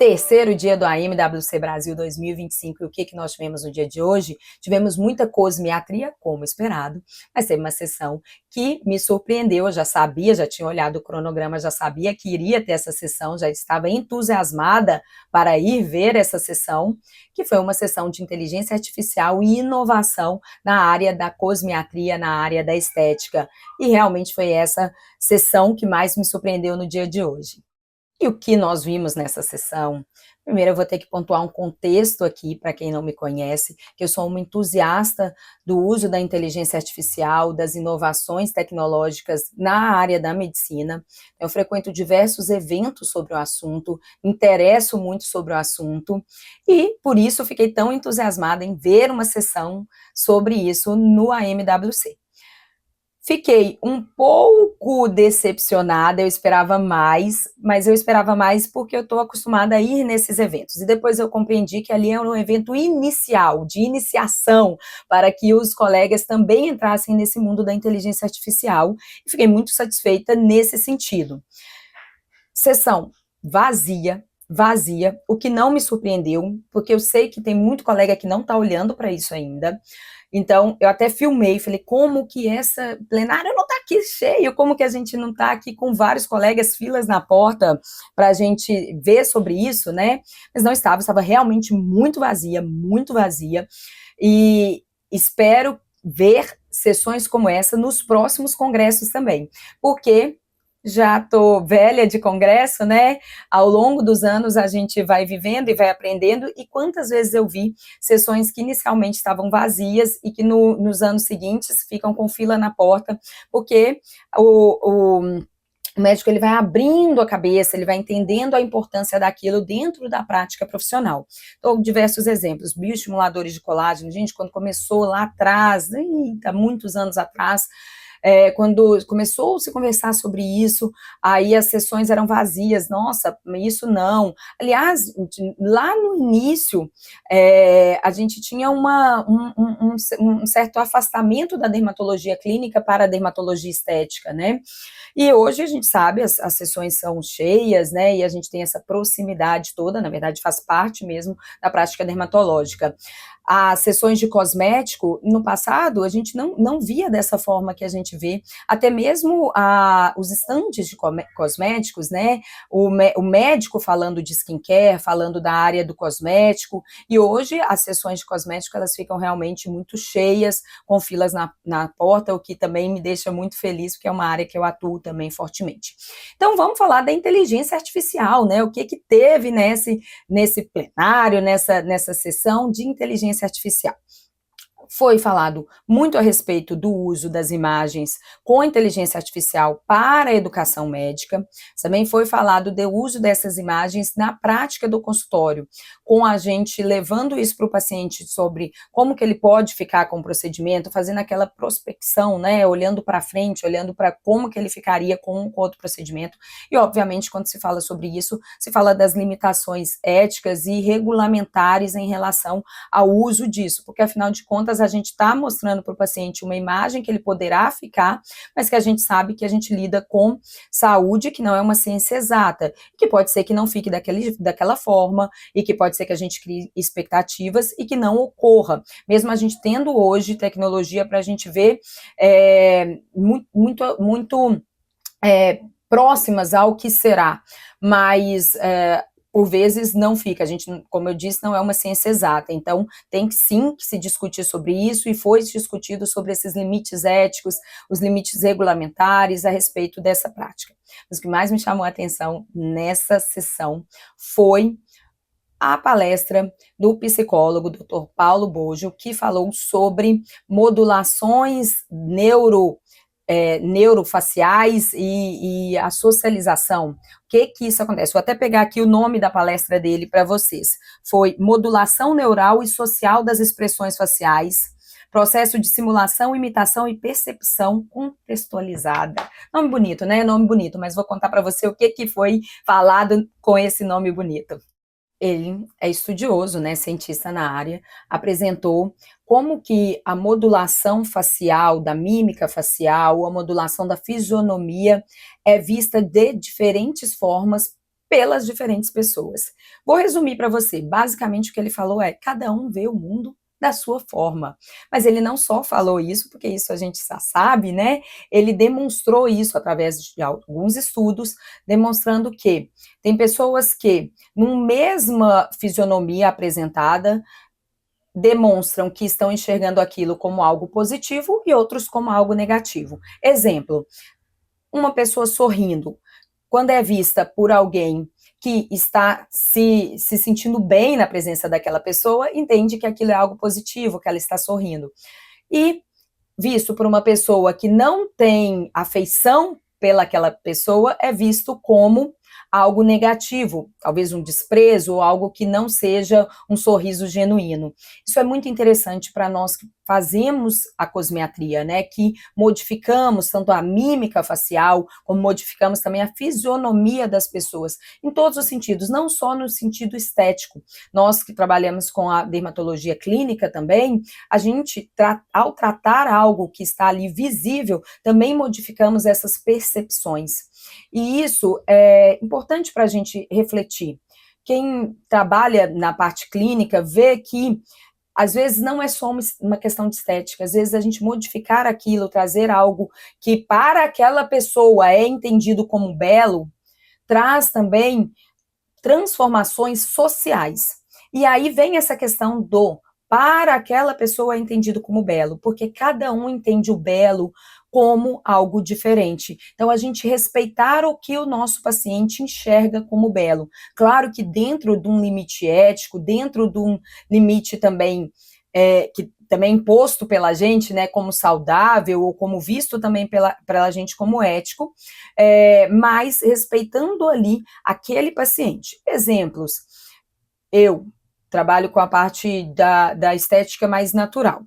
Terceiro dia do AMWC Brasil 2025, e o que nós tivemos no dia de hoje? Tivemos muita cosmiatria, como esperado, mas teve uma sessão que me surpreendeu. Eu já sabia, já tinha olhado o cronograma, já sabia que iria ter essa sessão, já estava entusiasmada para ir ver essa sessão, que foi uma sessão de inteligência artificial e inovação na área da cosmiatria, na área da estética, e realmente foi essa sessão que mais me surpreendeu no dia de hoje. E o que nós vimos nessa sessão? Primeiro, eu vou ter que pontuar um contexto aqui, para quem não me conhece, que eu sou uma entusiasta do uso da inteligência artificial, das inovações tecnológicas na área da medicina. Eu frequento diversos eventos sobre o assunto, interesso muito sobre o assunto, e por isso fiquei tão entusiasmada em ver uma sessão sobre isso no AMWC. Fiquei um pouco decepcionada, eu esperava mais, mas eu esperava mais porque eu estou acostumada a ir nesses eventos. E depois eu compreendi que ali era um evento inicial, de iniciação, para que os colegas também entrassem nesse mundo da inteligência artificial. E fiquei muito satisfeita nesse sentido. Sessão vazia, o que não me surpreendeu, porque eu sei que tem muito colega que não está olhando para isso ainda. Então, eu até filmei, falei, como que essa plenária não está aqui cheio, como que a gente não está aqui com vários colegas, filas na porta, para a gente ver sobre isso, né? Mas não estava realmente muito vazia, e espero ver sessões como essa nos próximos congressos também, porque já estou velha de congresso, né? Ao longo dos anos a gente vai vivendo e vai aprendendo, e quantas vezes eu vi sessões que inicialmente estavam vazias e que nos anos seguintes ficam com fila na porta, porque o médico ele vai abrindo a cabeça, ele vai entendendo a importância daquilo dentro da prática profissional. Então, diversos exemplos, bioestimuladores de colágeno, gente, quando começou lá atrás, muitos anos atrás, quando começou a se conversar sobre isso, aí as sessões eram vazias, nossa, isso não. Aliás, lá no início, a gente tinha um certo afastamento da dermatologia clínica para a dermatologia estética, né? E hoje a gente sabe, as sessões são cheias, né? E a gente tem essa proximidade toda, na verdade faz parte mesmo da prática dermatológica. As sessões de cosmético, no passado, a gente não via dessa forma que a gente vê, até mesmo os estandes de cosméticos, né, o médico falando de skincare, falando da área do cosmético, e hoje as sessões de cosmético, elas ficam realmente muito cheias, com filas na porta, o que também me deixa muito feliz, porque é uma área que eu atuo também fortemente. Então, vamos falar da inteligência artificial, né, o que teve nesse plenário, nessa sessão de inteligência artificial. Foi falado muito a respeito do uso das imagens com inteligência artificial para a educação médica. Também foi falado do uso dessas imagens na prática do consultório, com a gente levando isso para o paciente sobre como que ele pode ficar com o procedimento, fazendo aquela prospecção, né, olhando para frente, olhando para como que ele ficaria com outro procedimento. E, obviamente, quando se fala sobre isso, se fala das limitações éticas e regulamentares em relação ao uso disso, porque, afinal de contas, a gente está mostrando para o paciente uma imagem que ele poderá ficar, mas que a gente sabe que a gente lida com saúde, que não é uma ciência exata, que pode ser que não fique daquela forma, e que pode ser que a gente crie expectativas e que não ocorra, mesmo a gente tendo hoje tecnologia para a gente ver muito próximas ao que será, mas por vezes não fica, a gente, como eu disse, não é uma ciência exata, então tem que sim que se discutir sobre isso, e foi discutido sobre esses limites éticos, os limites regulamentares a respeito dessa prática. Mas o que mais me chamou a atenção nessa sessão foi a palestra do psicólogo Dr. Paulo Boggio, que falou sobre modulações neurofaciais e a socialização. O que isso acontece? Vou até pegar aqui o nome da palestra dele para vocês. Foi Modulação Neural e Social das Expressões Faciais, processo de simulação, imitação e percepção contextualizada. Nome bonito, né? Nome bonito, mas vou contar para você o que foi falado com esse nome bonito. Ele é estudioso, né, cientista na área, apresentou como que a modulação facial, da mímica facial, a modulação da fisionomia é vista de diferentes formas pelas diferentes pessoas. Vou resumir para você, basicamente o que ele falou é, cada um vê o mundo da sua forma. Mas ele não só falou isso, porque isso a gente já sabe, né? Ele demonstrou isso através de alguns estudos, demonstrando que tem pessoas que, numa mesma fisionomia apresentada, demonstram que estão enxergando aquilo como algo positivo e outros como algo negativo. Exemplo, uma pessoa sorrindo, quando é vista por alguém que está se sentindo bem na presença daquela pessoa, entende que aquilo é algo positivo, que ela está sorrindo. E visto por uma pessoa que não tem afeição pelaquela pessoa, é visto como algo negativo, talvez um desprezo ou algo que não seja um sorriso genuíno. Isso é muito interessante para nós que fazemos a cosmetria, né, que modificamos tanto a mímica facial, como modificamos também a fisionomia das pessoas, em todos os sentidos, não só no sentido estético. Nós que trabalhamos com a dermatologia clínica também, a gente, ao tratar algo que está ali visível, também modificamos essas percepções. E isso é importante para a gente refletir. Quem trabalha na parte clínica vê que às vezes não é só uma questão de estética, às vezes a gente modificar aquilo, trazer algo que para aquela pessoa é entendido como belo, traz também transformações sociais. E aí vem essa questão do para aquela pessoa é entendido como belo, porque cada um entende o belo como algo diferente. Então, a gente respeitar o que o nosso paciente enxerga como belo. Claro que dentro de um limite ético, dentro de um limite também que também é imposto pela gente, né, como saudável, ou como visto também pela gente como ético, mas respeitando ali aquele paciente. Exemplos, eu trabalho com a parte da estética mais natural.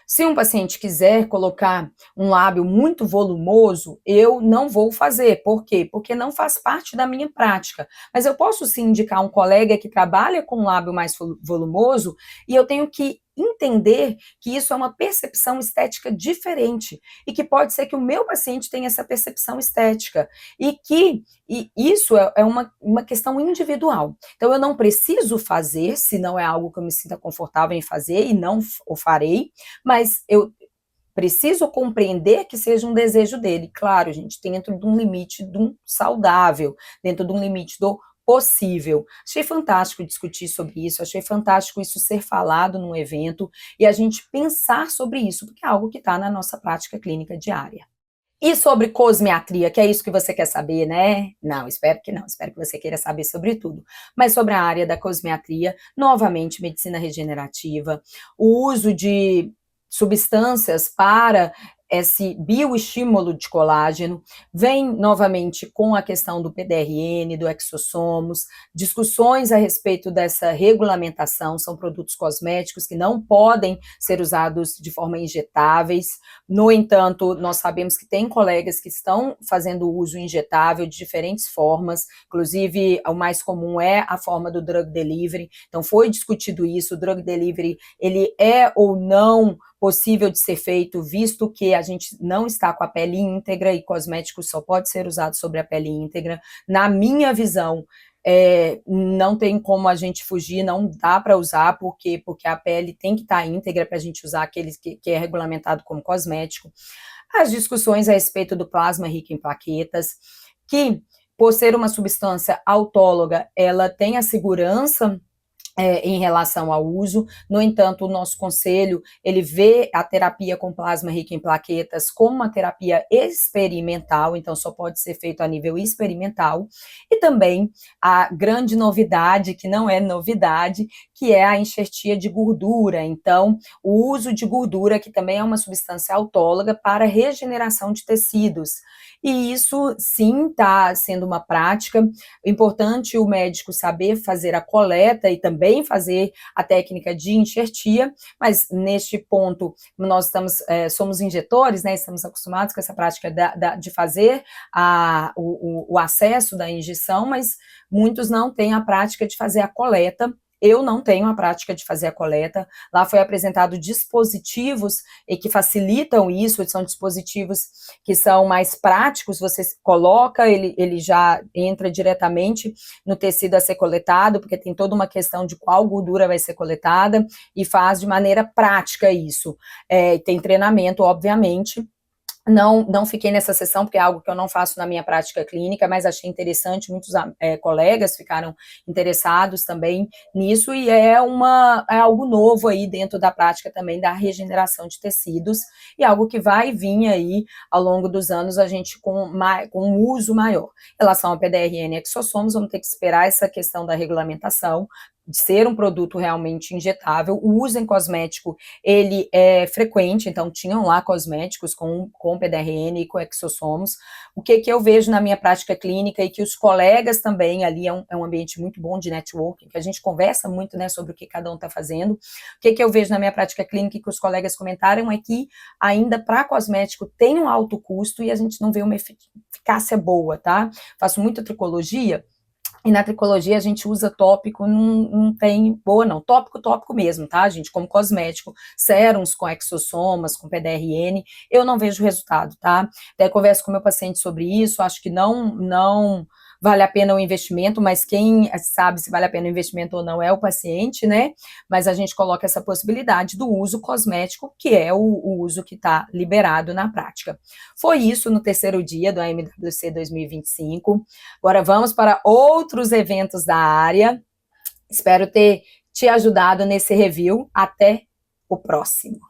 Se um paciente quiser colocar um lábio muito volumoso, eu não vou fazer. Por quê? Porque não faz parte da minha prática. Mas eu posso sim indicar um colega que trabalha com um lábio mais volumoso e eu tenho que entender que isso é uma percepção estética diferente e que pode ser que o meu paciente tenha essa percepção estética e que isso é uma questão individual. Então, eu não preciso fazer, se não é algo que eu me sinta confortável em fazer e não o farei, mas eu preciso compreender que seja um desejo dele. Claro, gente, dentro de um limite de um saudável, dentro de um limite do possível. Achei fantástico discutir sobre isso, achei fantástico isso ser falado num evento e a gente pensar sobre isso, porque é algo que está na nossa prática clínica diária. E sobre cosmetria, que é isso que você quer saber, né? Não, espero que não, espero que você queira saber sobre tudo. Mas sobre a área da cosmetria, novamente, medicina regenerativa, o uso de substâncias para esse bioestímulo de colágeno, vem novamente com a questão do PDRN, do exossomos, discussões a respeito dessa regulamentação, são produtos cosméticos que não podem ser usados de forma injetáveis. No entanto, nós sabemos que tem colegas que estão fazendo uso injetável de diferentes formas, inclusive o mais comum é a forma do drug delivery, então foi discutido isso, o drug delivery, ele é ou não possível de ser feito, visto que a gente não está com a pele íntegra e cosmético só pode ser usado sobre a pele íntegra. Na minha visão, não tem como a gente fugir, não dá para usar, porque a pele tem que estar íntegra para a gente usar aquele que é regulamentado como cosmético. As discussões a respeito do plasma rico em plaquetas, que por ser uma substância autóloga, ela tem a segurança em relação ao uso. No entanto, o nosso conselho, ele vê a terapia com plasma rico em plaquetas como uma terapia experimental, então só pode ser feito a nível experimental, e também a grande novidade, que não é novidade, que é a enxertia de gordura, então o uso de gordura, que também é uma substância autóloga para regeneração de tecidos, e isso sim está sendo uma prática. Importante o médico saber fazer a coleta e também fazer a técnica de enxertia, mas neste ponto nós somos injetores, né, estamos acostumados com essa prática de fazer o acesso da injeção, mas muitos não têm a prática de fazer a coleta eu não tenho a prática de fazer a coleta. Lá foi apresentado dispositivos e que facilitam isso, são dispositivos que são mais práticos, você coloca, ele já entra diretamente no tecido a ser coletado, porque tem toda uma questão de qual gordura vai ser coletada, e faz de maneira prática isso. Tem treinamento, obviamente. Não fiquei nessa sessão, porque é algo que eu não faço na minha prática clínica, mas achei interessante, muitos colegas ficaram interessados também nisso, e é algo novo aí dentro da prática também da regeneração de tecidos, e algo que vai vir aí ao longo dos anos, a gente com um uso maior. Em relação ao PDRN e exossomos, vamos ter que esperar essa questão da regulamentação, de ser um produto realmente injetável. O uso em cosmético, ele é frequente, então tinham lá cosméticos com PDRN e com exossomos. O que eu vejo na minha prática clínica e que os colegas também, ali é um ambiente muito bom de networking, que a gente conversa muito, né, sobre o que cada um está fazendo. O que eu vejo na minha prática clínica e que os colegas comentaram é que ainda para cosmético tem um alto custo e a gente não vê uma eficácia boa, tá? Faço muita tricologia, e na tricologia a gente usa tópico, não tem boa não, tópico mesmo, tá, gente, como cosmético, sérums com exossomas, com PDRN, eu não vejo resultado, tá, até converso com meu paciente sobre isso, acho que não vale a pena o investimento, mas quem sabe se vale a pena o investimento ou não é o paciente, né, mas a gente coloca essa possibilidade do uso cosmético, que é o uso que está liberado na prática. Foi isso no terceiro dia do AMWC 2025, agora vamos para outros eventos da área, espero ter te ajudado nesse review, até o próximo.